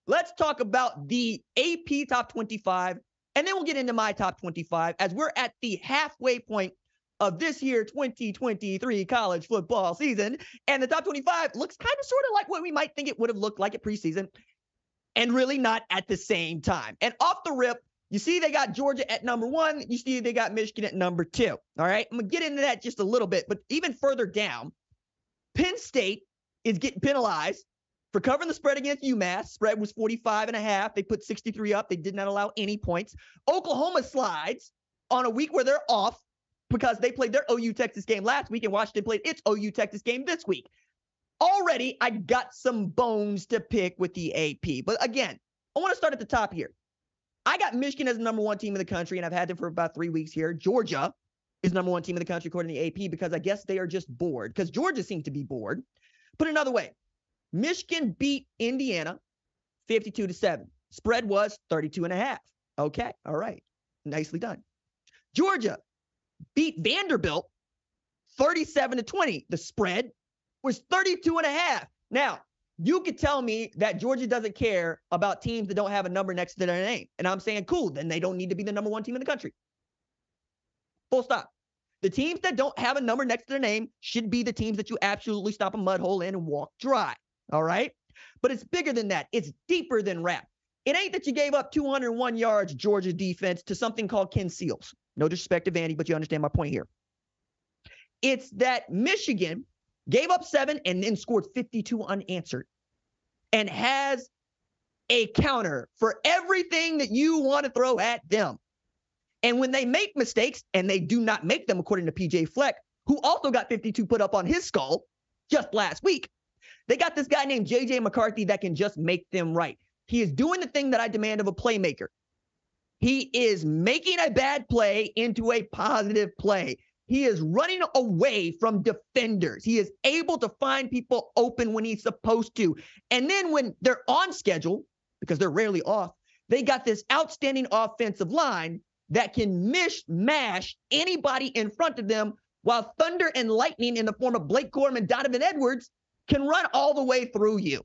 let's talk about the AP top 25, and then we'll get into my top 25 as we're at the halfway point of this year 2023 college football season. And the top 25 looks kind of sort of like what we might think it would have looked like at preseason, and really not at the same time. And off the rip, you see they got Georgia at number 1. You see they got Michigan at number 2. All right, I'm going to get into that just a little bit. But even further down, Penn State is getting penalized for covering the spread against UMass. Spread was 45.5. They put 63 up. They did not allow any points. Oklahoma slides on a week where they're off because they played their OU Texas game last week and Washington played its OU Texas game this week. Already, I got some bones to pick with the AP. But again, I want to start at the top here. I got Michigan as the number 1 team in the country, and I've had them for about 3 weeks here. Georgia is number 1 team in the country according to the AP because I guess they are just bored, because Georgia seems to be bored. Put it another way, Michigan beat Indiana 52-7. Spread was 32.5. Okay, all right. Nicely done. Georgia beat Vanderbilt 37-20. The spread was 32.5. Now, you could tell me that Georgia doesn't care about teams that don't have a number next to their name. And I'm saying, cool, then they don't need to be the number 1 team in the country. Full stop. The teams that don't have a number next to their name should be the teams that you absolutely stop a mud hole in and walk dry. All right? But it's bigger than that. It's deeper than rap. It ain't that you gave up 201 yards, Georgia defense, to something called Ken Seals. No disrespect to Vandy, but you understand my point here. It's that Michigan gave up 7 and then scored 52 unanswered and has a counter for everything that you want to throw at them. And when they make mistakes, and they do not make them according to PJ Fleck, who also got 52 put up on his skull just last week, they got this guy named J.J. McCarthy that can just make them right. He is doing the thing that I demand of a playmaker. He is making a bad play into a positive play. He is running away from defenders. He is able to find people open when he's supposed to. And then when they're on schedule, because they're rarely off, they got this outstanding offensive line that can mash anybody in front of them, while thunder and lightning in the form of Blake Corum and Donovan Edwards can run all the way through you.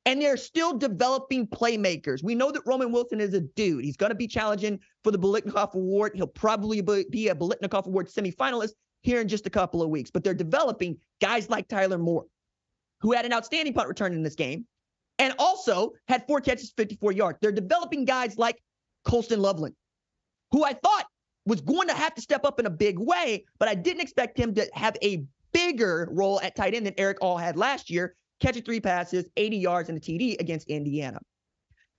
And they're still developing playmakers. We know that Roman Wilson is a dude. He's going to be challenging for the Biletnikoff Award. He'll probably be a Biletnikoff Award semifinalist here in just a couple of weeks. But they're developing guys like Tyler Moore, who had an outstanding punt return in this game, and also had 4 catches, 54 yards. They're developing guys like Colston Loveland, who I thought was going to have to step up in a big way, but I didn't expect him to have a bigger role at tight end than Eric All had last year, catching 3 passes, 80 yards, and a TD against Indiana.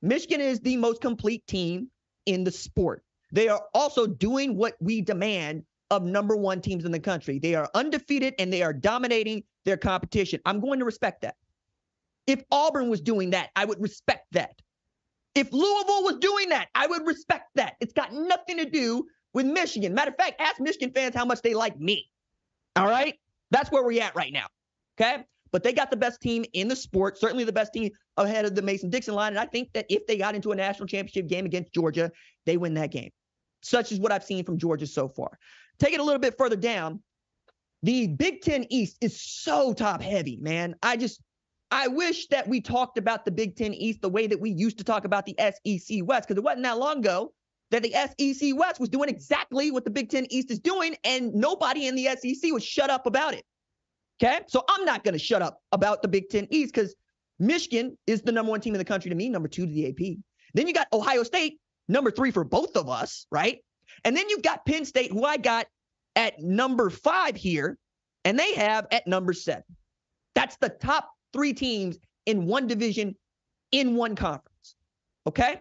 Michigan is the most complete team in the sport. They are also doing what we demand of number 1 teams in the country. They are undefeated, and they are dominating their competition. I'm going to respect that. If Auburn was doing that, I would respect that. If Louisville was doing that, I would respect that. It's got nothing to do with Michigan. Matter of fact, ask Michigan fans how much they like me. All right? That's where we're at right now. Okay? But they got the best team in the sport, certainly the best team ahead of the Mason-Dixon line. And I think that if they got into a national championship game against Georgia, they win that game. Such is what I've seen from Georgia so far. Take it a little bit further down. The Big Ten East is so top-heavy, man. I wish that we talked about the Big Ten East the way that we used to talk about the SEC West, because it wasn't that long ago that the SEC West was doing exactly what the Big Ten East is doing, and nobody in the SEC would shut up about it. Okay? So I'm not going to shut up about the Big Ten East, because Michigan is the number 1 team in the country to me, number 2 to the AP. Then you got Ohio State, number 3 for both of us, right? And then you've got Penn State, who I got at number 5 here, and they have at number 7. That's the top 3 teams in one division in one conference. Okay?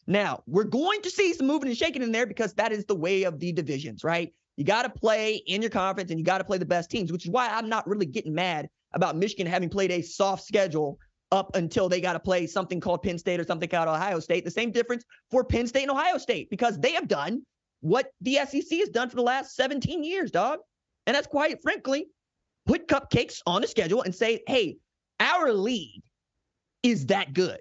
Now, we're going to see some moving and shaking in there because that is the way of the divisions, right? You got to play in your conference and you got to play the best teams, which is why I'm not really getting mad about Michigan having played a soft schedule up until they got to play something called Penn State or something called Ohio State. The same difference for Penn State and Ohio State, because they have done what the SEC has done for the last 17 years, dog. And that's quite frankly, put cupcakes on the schedule and say, hey, our league is that good.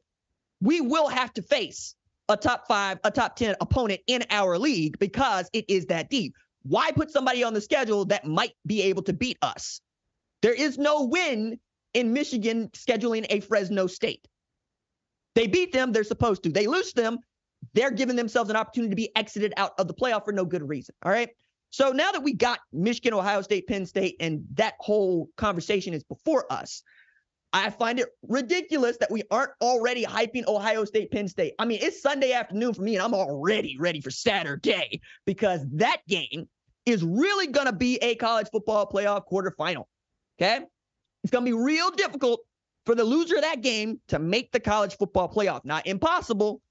We will have to face a top 5, a top 10 opponent in our league because it is that deep. Why put somebody on the schedule that might be able to beat us? There is no win in Michigan scheduling a Fresno State. They beat them, they're supposed to. They lose them, they're giving themselves an opportunity to be exited out of the playoff for no good reason. All right. So now that we got Michigan, Ohio State, Penn State, and that whole conversation is before us, I find it ridiculous that we aren't already hyping Ohio State, Penn State. I mean, it's Sunday afternoon for me, and I'm already ready for Saturday because that game is really going to be a college football playoff quarterfinal. Okay. It's going to be real difficult for the loser of that game to make the college football playoff. Not impossible,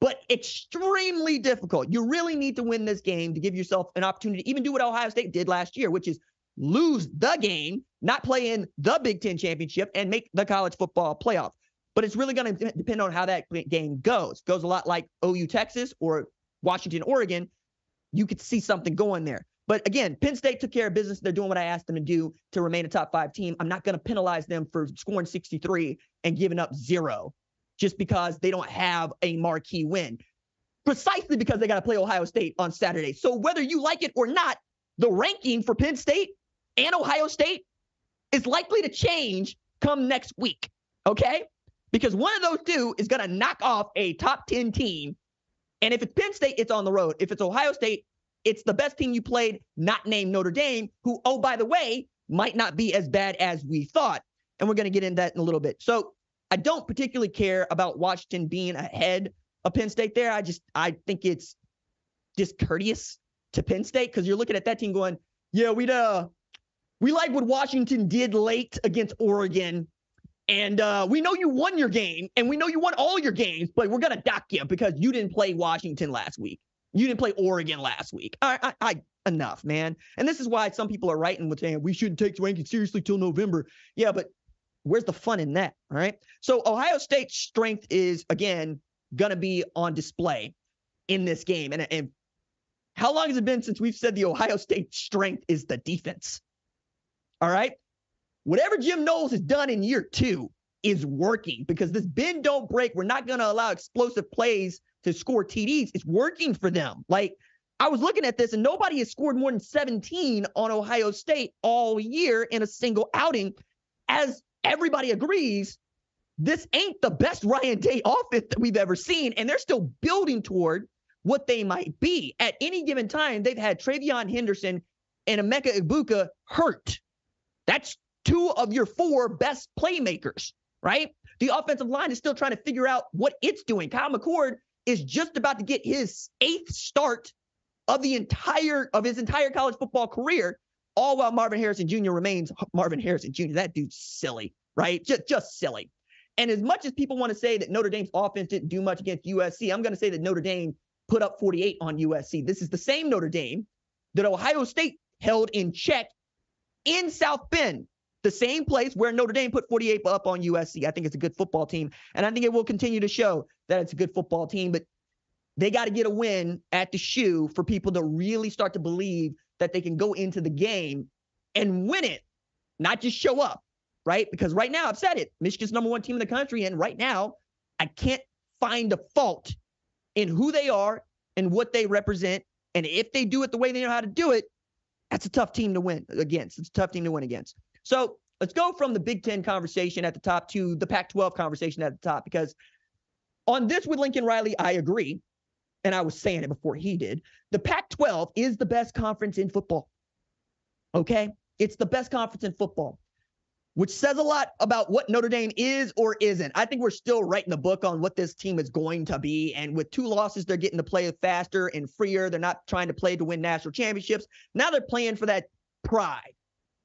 but extremely difficult. You really need to win this game to give yourself an opportunity to even do what Ohio State did last year, which is lose the game, not play in the Big Ten championship, and make the college football playoff. But it's really going to depend on how that game goes. It goes a lot like OU Texas or Washington, Oregon. You could see something going there. But again, Penn State took care of business. They're doing what I asked them to do to remain a top 5 team. I'm not going to penalize them for scoring 63 and giving up 0 just because they don't have a marquee win. Precisely because they got to play Ohio State on Saturday. So whether you like it or not, the ranking for Penn State and Ohio State is likely to change come next week, okay? Because one of those two is going to knock off a top 10 team. And if it's Penn State, it's on the road. If it's Ohio State, it's the best team you played, not named Notre Dame, who, oh, by the way, might not be as bad as we thought. And we're going to get into that in a little bit. So I don't particularly care about Washington being ahead of Penn State there. I think it's discourteous to Penn State because you're looking at that team going, yeah, we like what Washington did late against Oregon. And we know you won your game and we know you won all your games, but we're going to dock you because you didn't play Washington last week. You didn't play Oregon last week. Enough, man. And this is why some people are writing with saying we shouldn't take ranking seriously till November. Yeah, but where's the fun in that? All right. So Ohio State's strength is, again, going to be on display in this game. And how long has it been since we've said the Ohio State strength is the defense? All right. Whatever Jim Knowles has done in year 2 is working because this bend don't break. We're not going to allow explosive plays to score TDs. It's working for them. Like, I was looking at this and nobody has scored more than 17 on Ohio State all year in a single outing. As everybody agrees, this ain't the best Ryan Day offense that we've ever seen, and they're still building toward what they might be. At any given time, they've had Travion Henderson and Emeka Egbuka hurt. That's 2 of your 4 best playmakers, right? The offensive line is still trying to figure out what it's doing. Kyle McCord is just about to get his 8th start of his entire college football career, all while Marvin Harrison Jr. remains Marvin Harrison Jr. That dude's silly, right? Just silly. And as much as people want to say that Notre Dame's offense didn't do much against USC, I'm going to say that Notre Dame put up 48 on USC. This is the same Notre Dame that Ohio State held in check in South Bend, the same place where Notre Dame put 48 up on USC. I think it's a good football team, and I think it will continue to show that it's a good football team, but they got to get a win at the shoe for people to really start to believe that they can go into the game and win it, not just show up, right? Because right now, I've said it, Michigan's number 1 team in the country, and right now, I can't find a fault in who they are and what they represent, and if they do it the way they know how to do it, that's a tough team to win against. It's a tough team to win against. So let's go from the Big Ten conversation at the top to the Pac-12 conversation at the top, because on this with Lincoln Riley, I agree, and I was saying it before he did. The Pac-12 is the best conference in football, okay? It's the best conference in football, which says a lot about what Notre Dame is or isn't. I think we're still writing the book on what this team is going to be, and with 2 losses, they're getting to play faster and freer. They're not trying to play to win national championships. Now they're playing for that pride.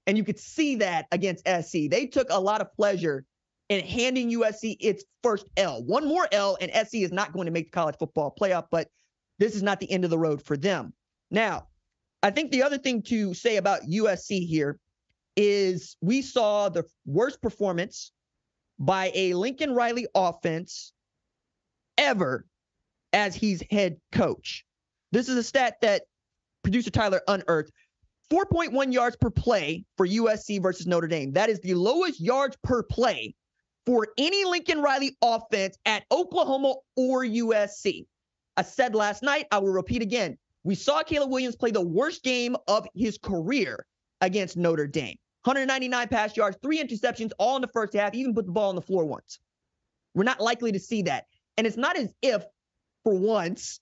And you could see that against SC. They took a lot of pleasure in handing USC its first L. One more L, and SC is not going to make the college football playoff, but this is not the end of the road for them. Now, I think the other thing to say about USC here is we saw the worst performance by a Lincoln Riley offense ever as he's head coach. This is a stat that producer Tyler unearthed. 4.1 yards per play for USC versus Notre Dame. That is the lowest yards per play for any Lincoln Riley offense at Oklahoma or USC. I said last night, I will repeat again. We saw Caleb Williams play the worst game of his career against Notre Dame. 199 pass yards, 3 interceptions, all in the first half, even put the ball on the floor once. We're not likely to see that. And it's not as if, for once,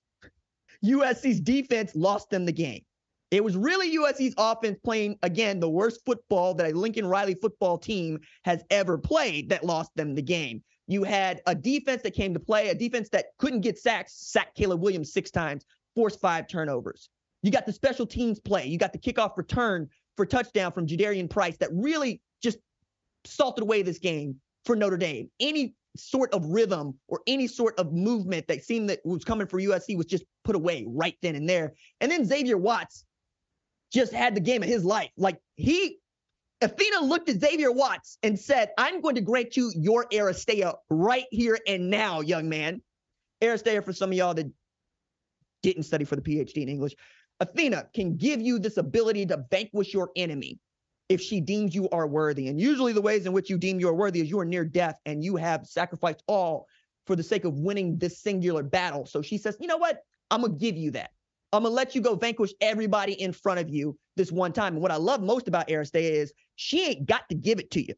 USC's defense lost them the game. It was really USC's offense playing, again, the worst football that a Lincoln Riley football team has ever played that lost them the game. You had a defense that came to play, a defense that couldn't get sacks, sacked Caleb Williams 6 times, forced 5 turnovers. You got the special teams play. You got the kickoff return for touchdown from Jadarian Price that really just salted away this game for Notre Dame. Any sort of rhythm or any sort of movement that seemed that was coming for USC was just put away right then and there. And then Xavier Watts just had the game of his life. Like, Athena looked at Xavier Watts and said, I'm going to grant you your Aristeia right here and now, young man. Aristeia, for some of y'all that didn't study for the PhD in English, Athena can give you this ability to vanquish your enemy if she deems you are worthy. And usually the ways in which you deem you are worthy is you are near death and you have sacrificed all for the sake of winning this singular battle. So she says, you know what? I'm going to give you that. I'm going to let you go vanquish everybody in front of you this one time. And what I love most about Aristeia is she ain't got to give it to you.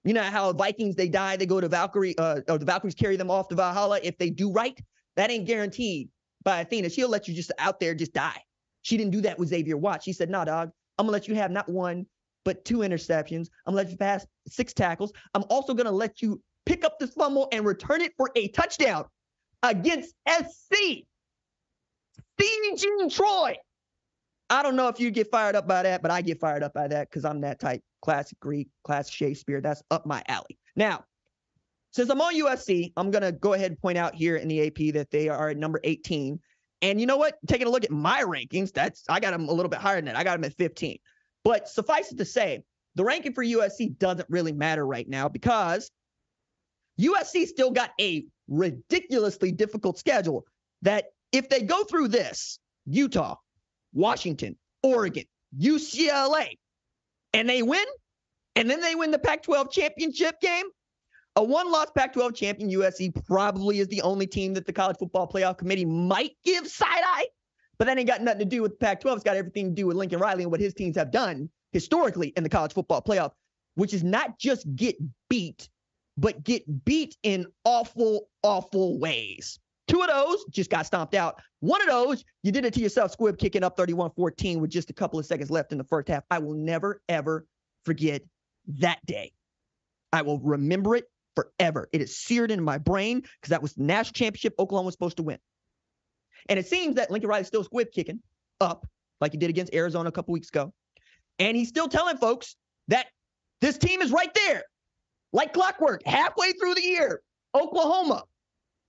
You know how Vikings, they die, they go to Valkyrie, or the Valkyries carry them off to Valhalla. If they do right, that ain't guaranteed by Athena. She'll let you just out there just die. She didn't do that with Xavier Watts. She said, nah, dog, I'm going to let you have not 1, but 2 interceptions. I'm going to let you pass 6 tackles. I'm also going to let you pick up this fumble and return it for a touchdown against SC. Stevie Jean Troy. I don't know if you get fired up by that, but I get fired up by that because I'm that type. Classic Greek, classic Shakespeare. That's up my alley. Now, since I'm on USC, I'm going to go ahead and point out here in the AP that they are at number 18. And you know what? Taking a look at my rankings, I got them a little bit higher than that. I got them at 15. But suffice it to say, the ranking for USC doesn't really matter right now because USC still got a ridiculously difficult schedule that if they go through this, Utah, Washington, Oregon, UCLA, and they win, and then they win the Pac-12 championship game, a one-loss Pac-12 champion USC probably is the only team that the College Football Playoff Committee might give side-eye, but that ain't got nothing to do with the Pac-12. It's got everything to do with Lincoln Riley and what his teams have done historically in the College Football Playoff, which is not just get beat, but get beat in awful, awful ways. 2 of those just got stomped out. 1 of those, you did it to yourself, squib kicking up 31-14 with just a couple of seconds left in the first half. I will never, ever forget that day. I will remember it forever. It is seared into my brain because that was the national championship Oklahoma was supposed to win. And it seems that Lincoln Riley's still squib kicking up like he did against Arizona a couple weeks ago. And he's still telling folks that this team is right there. Like clockwork, halfway through the year, Oklahoma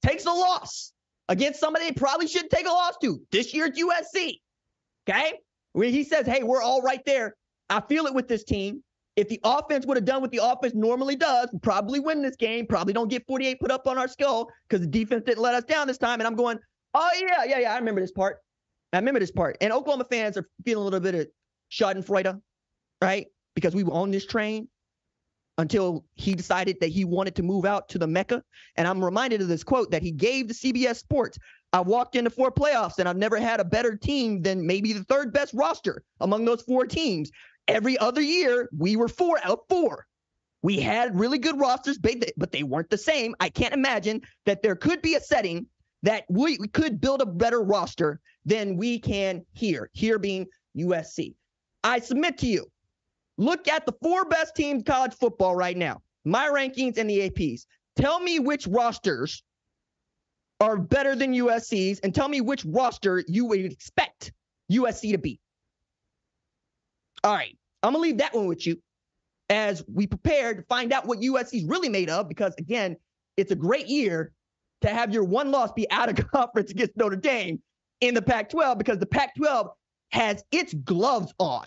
takes a loss against somebody they probably shouldn't take a loss to. This year's USC. Okay? Where he says, hey, we're all right there. I feel it with this team. If the offense would have done what the offense normally does, we'd probably win this game. Probably don't get 48 put up on our skull because the defense didn't let us down this time. And I'm going, oh, yeah, I remember this part. And Oklahoma fans are feeling a little bit of schadenfreude, right? Because we were on this train until he decided that he wanted to move out to the Mecca. And I'm reminded of this quote that he gave to CBS Sports. I walked into 4 playoffs, and I've never had a better team than maybe the 3rd best roster among those 4 teams. Every other year, we were 4 out of 4. We had really good rosters, but they weren't the same. I can't imagine that there could be a setting that we could build a better roster than we can here being USC. I submit to you, look at the 4 best teams in college football right now, my rankings and the APs. Tell me which rosters are better than USC's, and tell me which roster you would expect USC to beat. All right, I'm going to leave that one with you as we prepare to find out what USC is really made of because, again, it's a great year to have your one loss be out of conference against Notre Dame in the Pac-12 because the Pac-12 has its gloves on.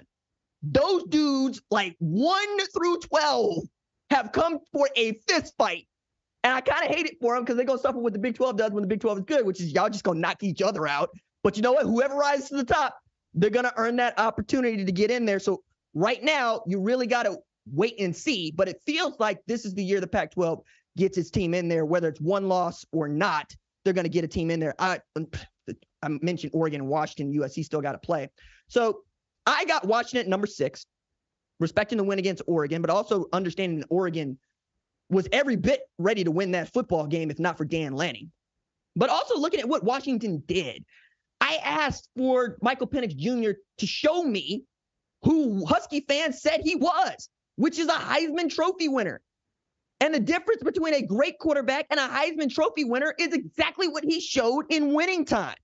Those dudes, like 1 through 12, have come for a fist fight. And I kind of hate it for them because they're going to suffer what the Big 12 does when the Big 12 is good, which is y'all just going to knock each other out. But you know what? Whoever rises to the top, they're going to earn that opportunity to get in there. So right now, you really got to wait and see. But it feels like this is the year the Pac-12 gets its team in there, whether it's one loss or not. They're going to get a team in there. I mentioned Oregon and Washington. USC still got to play. So I got Washington at number 6, respecting the win against Oregon, but also understanding that Oregon was every bit ready to win that football game if not for Dan Lanning. But also looking at what Washington did, I asked for Michael Penix Jr. to show me who Husky fans said he was, which is a Heisman Trophy winner. And the difference between a great quarterback and a Heisman Trophy winner is exactly what he showed in winning time.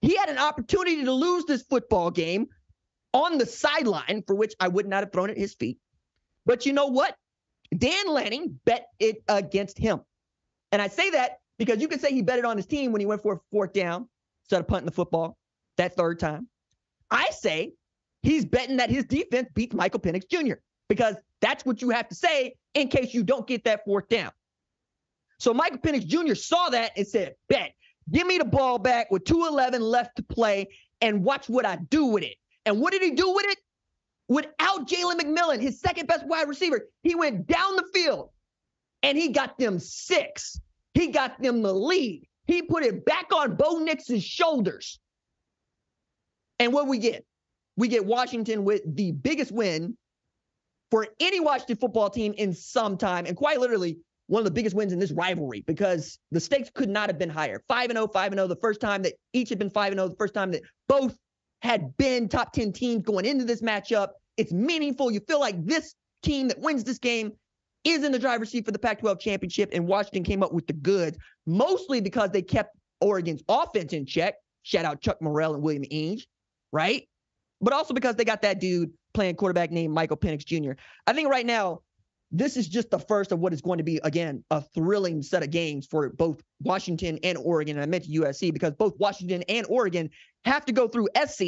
He had an opportunity to lose this football game on the sideline, for which I would not have thrown at his feet. But you know what? Dan Lanning bet it against him. And I say that because you could say he bet it on his team when he went for a fourth down instead of punting the football that third time. I say he's betting that his defense beats Michael Penix Jr. because that's what you have to say in case you don't get that fourth down. So Michael Penix Jr. saw that and said, bet, give me the ball back with 2:11 left to play and watch what I do with it. And what did he do with it? Without Jalen McMillan, his second best wide receiver, he went down the field and he got them 6. He got them the lead. He put it back on Bo Nix's shoulders. And what we get? We get Washington with the biggest win for any Washington football team in some time, and quite literally one of the biggest wins in this rivalry because the stakes could not have been higher. 5-0, 5-0, the first time that each had been 5-0, the first time that both had been top 10 teams going into this matchup. It's meaningful. You feel like this team that wins this game is in the driver's seat for the Pac-12 championship, and Washington came up with the goods, mostly because they kept Oregon's offense in check. Shout out Chuck Morrell and William Inge, right? But also because they got that dude playing quarterback named Michael Penix Jr. I think right now, this is just the first of what is going to be, again, a thrilling set of games for both Washington and Oregon. And I mentioned USC because both Washington and Oregon have to go through SC,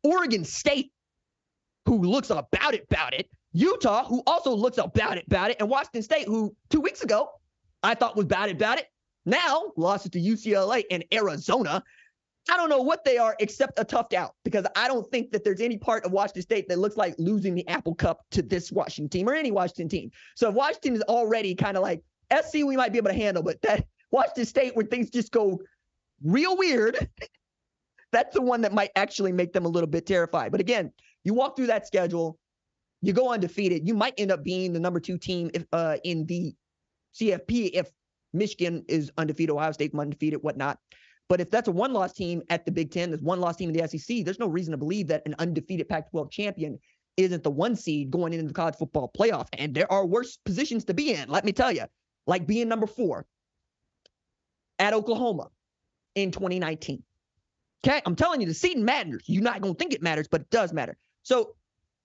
Oregon State, who looks about it, Utah, who also looks about it, and Washington State, who 2 weeks ago I thought was about it, now lost it to UCLA and Arizona. I don't know what they are except a toughed out because I don't think that there's any part of Washington State that looks like losing the Apple Cup to this Washington team or any Washington team. So if Washington is already kind of like SC, we might be able to handle, but that Washington State where things just go real weird, that's the one that might actually make them a little bit terrified. But again, you walk through that schedule, you go undefeated. You might end up being the number 2 team if, in the CFP if Michigan is undefeated, Ohio State's undefeated, whatnot. But if that's a one-loss team at the Big Ten, there's one-loss team in the SEC, there's no reason to believe that an undefeated Pac-12 champion isn't the 1 seed going into the college football playoff. And there are worse positions to be in, let me tell you, like being number 4 at Oklahoma in 2019. Okay, I'm telling you, the seeding matters. You're not going to think it matters, but it does matter. So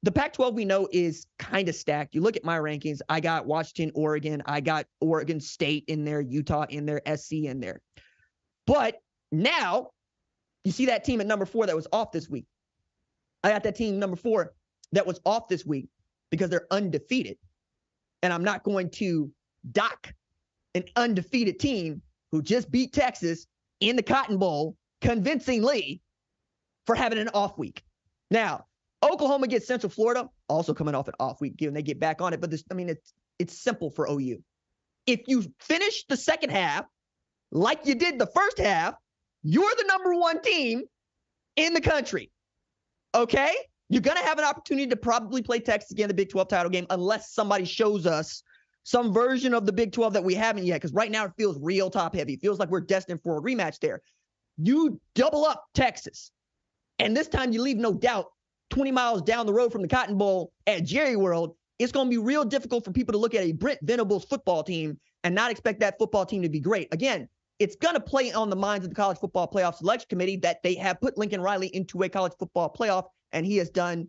the Pac-12 we know is kind of stacked. You look at my rankings, I got Washington, Oregon, I got Oregon State in there, Utah in there, SC in there. But now, you see that team at number 4 that was off this week. I got that team number 4 that was off this week because they're undefeated. And I'm not going to dock an undefeated team who just beat Texas in the Cotton Bowl convincingly for having an off week. Now, Oklahoma gets Central Florida, also coming off an off week, given they get back on it. But it's simple for OU. If you finish the second half like you did the first half, you're the number 1 team in the country. Okay? You're going to have an opportunity to probably play Texas again in the Big 12 title game unless somebody shows us some version of the Big 12 that we haven't yet, because right now it feels real top heavy. It feels like we're destined for a rematch there. You double up Texas, and this time you leave no doubt 20 miles down the road from the Cotton Bowl at Jerry World. It's going to be real difficult for people to look at a Brent Venables football team and not expect that football team to be great. Again, it's going to play on the minds of the College Football Playoff Selection Committee that they have put Lincoln Riley into a college football playoff, and he has done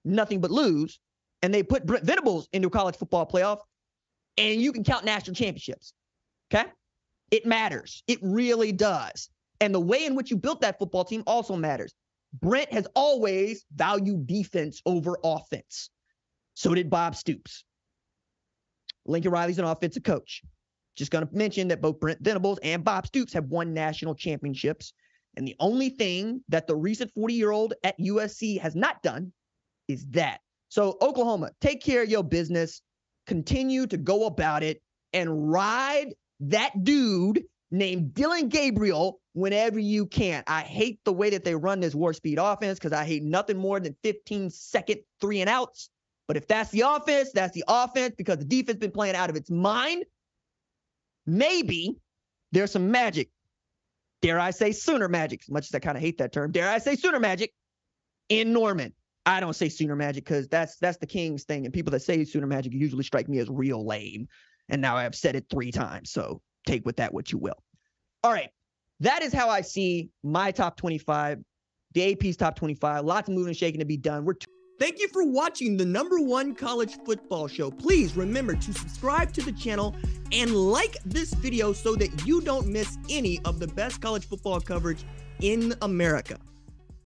nothing but lose. And they put Brent Venables into a college football playoff, and you can count national championships. Okay? It matters. It really does. And the way in which you built that football team also matters. Brent has always valued defense over offense. So did Bob Stoops. Lincoln Riley's an offensive coach. Just going to mention that both Brent Venables and Bob Stoops have won national championships. And the only thing that the recent 40-year-old at USC has not done is that. So Oklahoma, take care of your business, continue to go about it, and ride that dude named Dylan Gabriel whenever you can. I hate the way that they run this war speed offense because I hate nothing more than 15-second 3-and-outs. But if that's the offense, that's the offense, because the defense been playing out of its mind. Maybe there's some magic. Dare I say Sooner magic, as much as I kind of hate that term. Dare I say Sooner magic in Norman. I don't say Sooner magic because that's the Kings thing. And people that say Sooner magic usually strike me as real lame. And now I've said it 3 times. So take with that what you will. All right. That is how I see my top 25, the AP's top 25. Lots of moving and shaking to be done. Thank you for watching the #1 college football show. Please remember to subscribe to the channel and like this video so that you don't miss any of the best college football coverage in America.